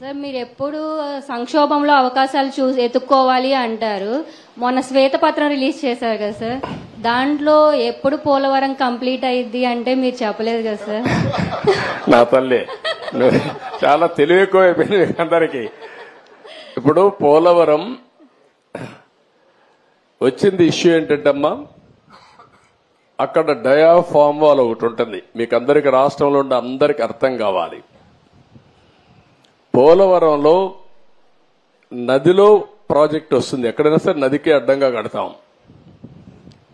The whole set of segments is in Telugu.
సార్ మీరు ఎప్పుడు సంక్షోభంలో అవకాశాలు చూసి ఎత్తుక్కోవాలి అంటారు. మొన్న శ్వేతపత్రం రిలీజ్ చేశారు కదా సార్, దాంట్లో ఎప్పుడు పోలవరం కంప్లీట్ అయ్యిద్ది అంటే మీరు చెప్పలేదు కదా సార్. నా తల్లి చాలా తెలివి ఎక్కువ అయిపోయింది అందరికి. ఇప్పుడు పోలవరం వచ్చింది ఇష్యూ ఏంటంటమ్మా, అక్కడ డయాఫామ్ వాల్ ఒకటి ఉంటుంది, మీకు అందరికి రాష్ట్రంలో ఉండే అందరికి అర్థం కావాలి. పోలవరంలో నదిలో ప్రాజెక్ట్ వస్తుంది, ఎక్కడైనా సరే నదికి అడ్డంగా కడతాం.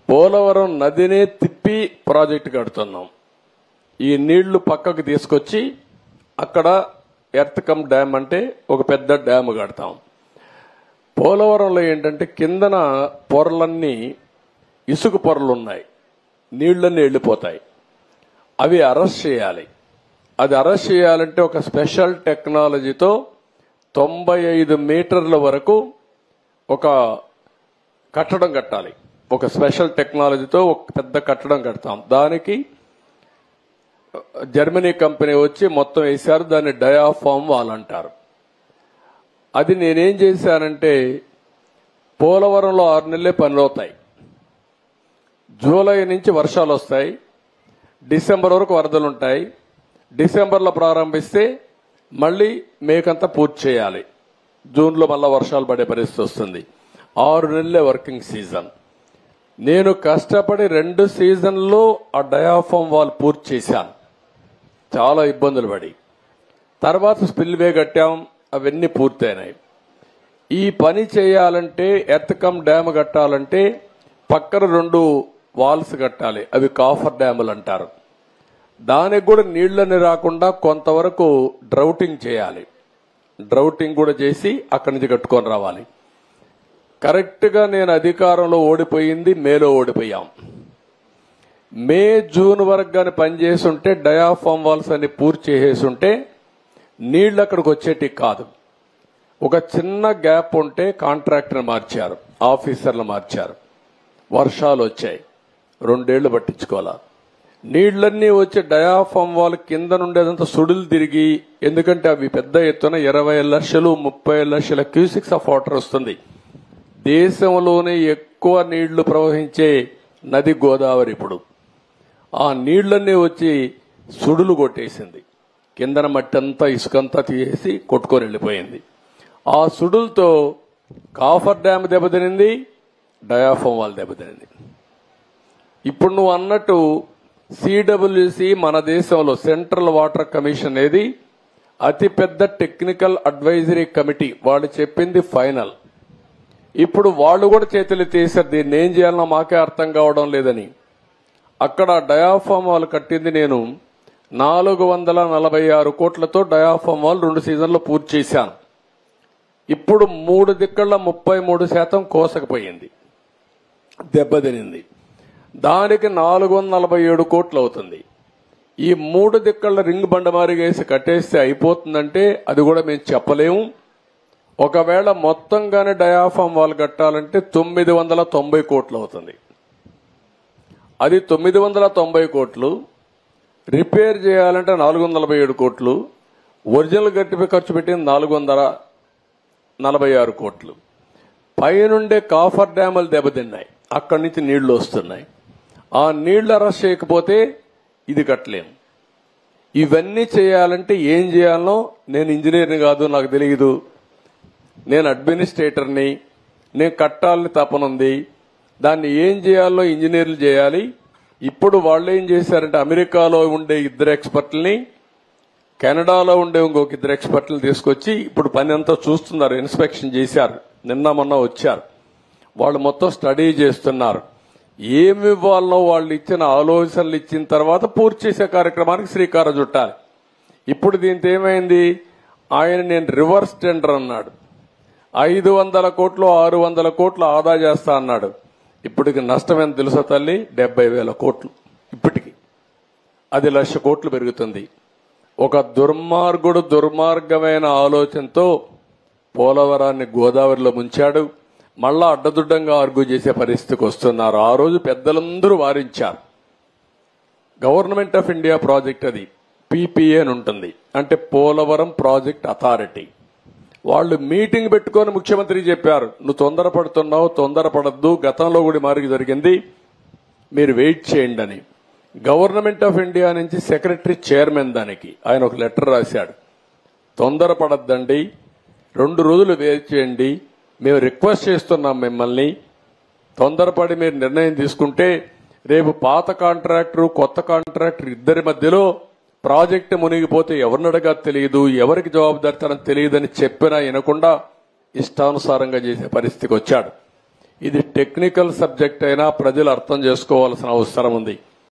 పోలవరం నదినే తిప్పి ప్రాజెక్టు కడుతున్నాం. ఈ నీళ్లు పక్కకు తీసుకొచ్చి అక్కడ ఎర్త్ కమ్ డ్యామ్ అంటే ఒక పెద్ద డ్యామ్ కడతాం. పోలవరంలో ఏంటంటే కిందన పొరలన్నీ ఇసుక పొరలు ఉన్నాయి, నీళ్లన్నీ వెళ్లిపోతాయి. అవి అరెస్ట్ చేయాలి. అది అరెస్ట్ చేయాలంటే ఒక స్పెషల్ టెక్నాలజీతో 95 మీటర్ల వరకు ఒక కట్టడం కట్టాలి. ఒక స్పెషల్ టెక్నాలజీతో ఒక పెద్ద కట్టడం కడతాం. దానికి జర్మనీ కంపెనీ వచ్చి మొత్తం వేశారు, దాన్ని డయాఫామ్ వాల్ అంటారు. అది నేనేం చేశానంటే పోలవరంలో 6 నెలలే పనులు అవుతాయి. జూలై నుంచి వర్షాలు వస్తాయి, డిసెంబర్ వరకు వరదలుంటాయి. డిసెంబర్లో ప్రారంభిస్తే మళ్లీ మేకంతా పూర్తి చేయాలి. జూన్లో మళ్ళా వర్షాలు పడే పరిస్థితి వస్తుంది. 6 నెలలే వర్కింగ్ సీజన్. నేను కష్టపడి 2 సీజన్లో ఆ డయాఫామ్ వాల్ పూర్తి చేశాను, చాలా ఇబ్బందులు పడి. తర్వాత స్పిల్వే కట్టాం, అవన్నీ పూర్తయినాయి. ఈ పని చేయాలంటే ఎర్త్ కమ్ డ్యామ్ కట్టాలంటే పక్కన 2 వాల్స్ కట్టాలి, అవి కాఫర్ డ్యాములు అంటారు. దానికి కూడా నీళ్లని రాకుండా కొంతవరకు డ్రౌటింగ్ చేయాలి. డ్రౌటింగ్ కూడా చేసి అక్కడి నుంచి కట్టుకొని రావాలి. కరెక్ట్ గా నేను అధికారంలో ఓడిపోయింది మేలో ఓడిపోయాం. మే జూన్ వరకు గాని పనిచేస్తుంటే డయాఫామ్ వాల్స్ అన్ని పూర్తి చేసేస్తుంటే నీళ్లు అక్కడికి వచ్చేటి కాదు. ఒక చిన్న గ్యాప్ ఉంటే కాంట్రాక్టర్ మార్చారు, ఆఫీసర్లు మార్చారు, వర్షాలు వచ్చాయి, 2 ఏళ్లు పట్టించుకోవాలా. నీళ్లన్నీ వచ్చి డయాఫామ్ వాల్ కింద నుండేదంతా సుడులు తిరిగి, ఎందుకంటే అవి పెద్ద ఎత్తున 20 లక్షలు 30 లక్షల క్యూసిక్స్ ఆఫ్ వాటర్ వస్తుంది. దేశంలోనే ఎక్కువ నీళ్లు ప్రవహించే నది గోదావరి. ఇప్పుడు ఆ నీళ్లన్నీ వచ్చి సుడులు కొట్టేసింది, కిందన మట్టి అంతా ఇసుకంతా తీసేసి కొట్టుకొని వెళ్ళిపోయింది. ఆ సుడులతో కాఫర్ డ్యామ్ దెబ్బతినింది, డయాఫామ్ వాల్ దెబ్బతినింది. ఇప్పుడు నువ్వు అన్నట్టు సిడబ్ల్యూసి మన దేశంలో సెంట్రల్ వాటర్ కమిషన్ అనేది అతిపెద్ద టెక్నికల్ అడ్వైజరీ కమిటీ, వాళ్ళు చెప్పింది ఫైనల్. ఇప్పుడు వాళ్ళు కూడా చేతులు తీశారు, దీన్ని ఏం చేయాలన్నా మాకే అర్థం కావడం లేదని. అక్కడ డయాఫామ్ వాల్ కట్టింది నేను 446 కోట్లతో డయాఫామ్ వాల్ 2 సీజన్లు పూర్తి చేశాను. ఇప్పుడు 3 దిక్కల 33% కోసకపోయింది, దెబ్బతినింది. దానికి 447 కోట్లు అవుతుంది. ఈ 3 దిక్కల రింగ్ బండమారిగా వేసి కట్టేస్తే అయిపోతుందంటే అది కూడా మేము చెప్పలేము. ఒకవేళ మొత్తంగానే డయాఫామ్ వాల్ కట్టాలంటే 990 కోట్లు అవుతుంది. అది 990 కోట్లు. రిపేర్ చేయాలంటే 447 కోట్లు. ఒరిజినల్ గట్టిపై ఖర్చు పెట్టింది 446 కోట్లు. పైనుండే కాఫర్ డ్యాములు దెబ్బతిన్నాయి, అక్కడి నుంచి నీళ్లు వస్తున్నాయి. ఆ నీళ్లు అరెస్ట్ చేయకపోతే ఇది కట్టలేము. ఇవన్నీ చేయాలంటే ఏం చేయాలనో, నేను ఇంజనీర్ని కాదు, నాకు తెలియదు. నేను అడ్మినిస్ట్రేటర్ని, నేను కట్టాలని తపనుంది. దాన్ని ఏం చేయాలో ఇంజనీర్లు చేయాలి. ఇప్పుడు వాళ్ళు ఏం చేశారంటే అమెరికాలో ఉండే 2 ఎక్స్పర్ట్లని, కెనడాలో ఉండే ఇంకొక 2 ఎక్స్పర్ట్లను తీసుకొచ్చి ఇప్పుడు పని అంతా చూస్తున్నారు. ఇన్స్పెక్షన్ చేశారు, నిన్న మొన్న వచ్చారు. వాళ్ళు మొత్తం స్టడీ చేస్తున్నారు. ఏమి ఇవ్వాలనో వాళ్ళు ఇచ్చిన ఆలోచనలు ఇచ్చిన తర్వాత పూర్తి చేసే కార్యక్రమానికి శ్రీకారం చుట్టాలి. ఇప్పుడు దీంతో ఏమైంది, నేను రివర్స్ టెండర్ అన్నాడు. 500 కోట్లు 600 కోట్లు ఆదా చేస్తా అన్నాడు. ఇప్పటికి నష్టం ఎంత తెలుసా తల్లి, 70,000 కోట్లు. ఇప్పటికి అది 1,00,000 కోట్లు పెరుగుతుంది. ఒక దుర్మార్గమైన ఆలోచనతో పోలవరాన్ని గోదావరిలో ముంచాడు. మళ్ళా అడ్డదుడ్డంగా ఆర్గ్యూ చేసే పరిస్థితికి వస్తున్నారు. ఆ రోజు పెద్దలందరూ వారించారు. గవర్నమెంట్ ఆఫ్ ఇండియా ప్రాజెక్ట్, అది పీపీఏ అని ఉంటుంది, అంటే పోలవరం ప్రాజెక్ట్ అథారిటీ. వాళ్ళు మీటింగ్ పెట్టుకొని ముఖ్యమంత్రి చెప్పారు, నువ్వు తొందరపడుతున్నావు, తొందరపడద్దు, గతంలో కూడా మారికి జరిగింది, మీరు వెయిట్ చేయండి అని. గవర్నమెంట్ ఆఫ్ ఇండియా నుంచి సెక్రటరీ చైర్మన్ దానికి ఆయన ఒక లెటర్ రాశాడు, తొందరపడద్దండి, 2 రోజులు వెయిట్ చేయండి, మేము రిక్వెస్ట్ చేస్తున్నాం మిమ్మల్ని, తొందరపడి మీరు నిర్ణయం తీసుకుంటే రేపు పాత కాంట్రాక్టర్ కొత్త కాంట్రాక్టర్ ఇద్దరి మధ్యలో ప్రాజెక్టు మునిగిపోతే ఎవరినడగా తెలియదు, ఎవరికి జవాబుదారితనం తెలియదని చెప్పినా వినకుండా ఇష్టానుసారంగా చేసే పరిస్థితికి వచ్చాడు. ఇది టెక్నికల్ సబ్జెక్ట్ అయినా ప్రజలు అర్థం చేసుకోవాల్సిన అవసరం ఉంది.